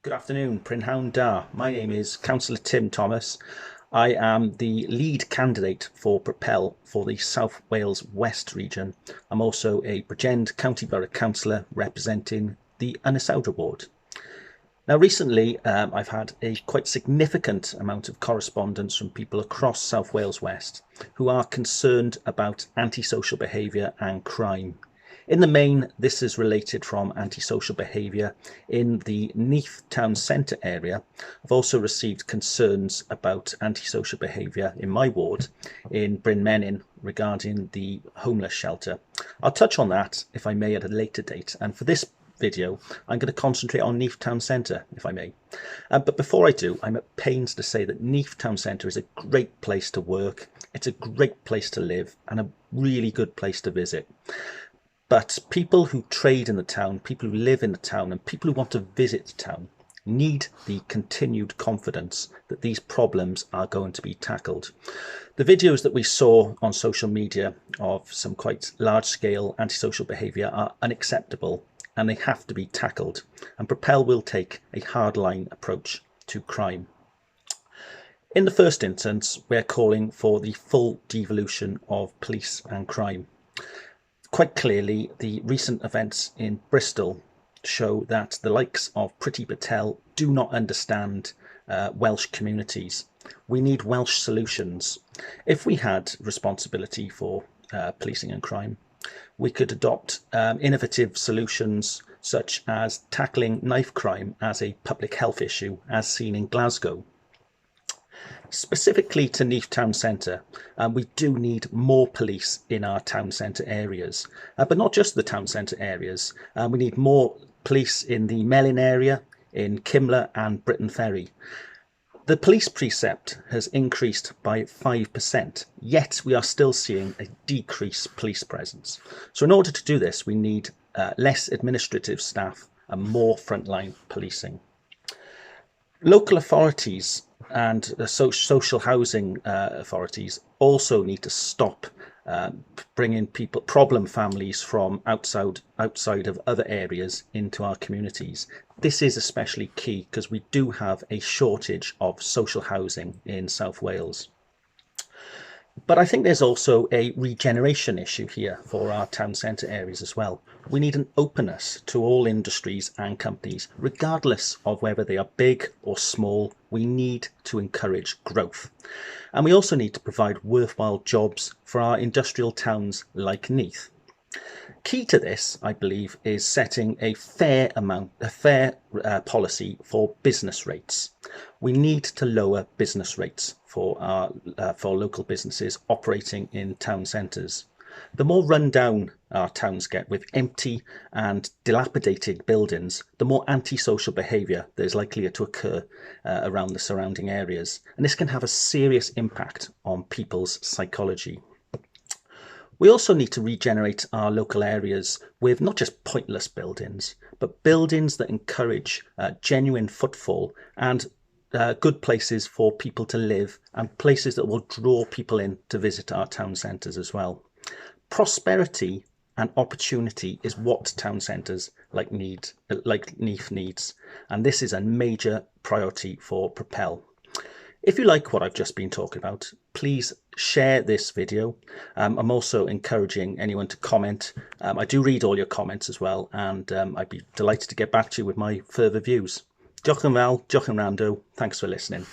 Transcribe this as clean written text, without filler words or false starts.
Good afternoon, Prynhawn Da. My name is Councillor Tim Thomas. I am the lead candidate for Propel for the South Wales West region. I'm also a Bridgend County Borough Councillor representing the Ynysoundra ward. Now, recently, I've had a quite significant amount of correspondence from people across South Wales West who are concerned about antisocial behaviour and crime. In the main, this is related from antisocial behaviour in the Neath town centre area. I've also received concerns about antisocial behaviour in my ward in Bryn Menyn regarding the homeless shelter. I'll touch on that, if I may, at a later date. And for this video, I'm going to concentrate on Neath town centre, if I may. But before I do, I'm at pains to say that Neath town centre is a great place to work. It's a great place to live and a really good place to visit. But people who trade in the town, people who live in the town, and people who want to visit the town need the continued confidence that these problems are going to be tackled. The videos that we saw on social media of some quite large-scale antisocial behaviour are unacceptable, and they have to be tackled. And Propel will take a hardline approach to crime. In the first instance, we're calling for the full devolution of police and crime. Quite clearly, the recent events in Bristol show that the likes of Priti Patel do not understand Welsh communities. We need Welsh solutions. If we had responsibility for policing and crime, we could adopt innovative solutions such as tackling knife crime as a public health issue, as seen in Glasgow. Specifically to Neath town centre, we do need more police in our town centre areas, but not just the town centre areas. We need more police in the Melyn area, in Cymla and Briton Ferry. The police precept has increased by 5%, yet we are still seeing a decreased police presence. So in order to do this, we need less administrative staff and more frontline policing. Local authorities and the social housing authorities also need to stop bringing problem families from outside of other areas into our communities. This is especially key because we do have a shortage of social housing in South Wales. But I think there's also a regeneration issue here for our town centre areas as well. We need an openness to all industries and companies, regardless of whether they are big or small. We need to encourage growth. And we also need to provide worthwhile jobs for our industrial towns like Neath. Key to this, I believe, is setting a fair policy for business rates. We need to lower business rates for local businesses operating in town centres. The more run down our towns get with empty and dilapidated buildings, the more antisocial behaviour that is likely to occur around the surrounding areas. And this can have a serious impact on people's psychology. We also need to regenerate our local areas with not just pointless buildings, but buildings that encourage genuine footfall and good places for people to live and places that will draw people in to visit our town centres as well. Prosperity and opportunity is what town centres like Neath needs, and this is a major priority for Propel. If you like what I've just been talking about, please share this video. I'm also encouraging anyone to comment. I do read all your comments as well, and I'd be delighted to get back to you with my further views. Diolch yn fawr, diolch yn rando. Thanks for listening.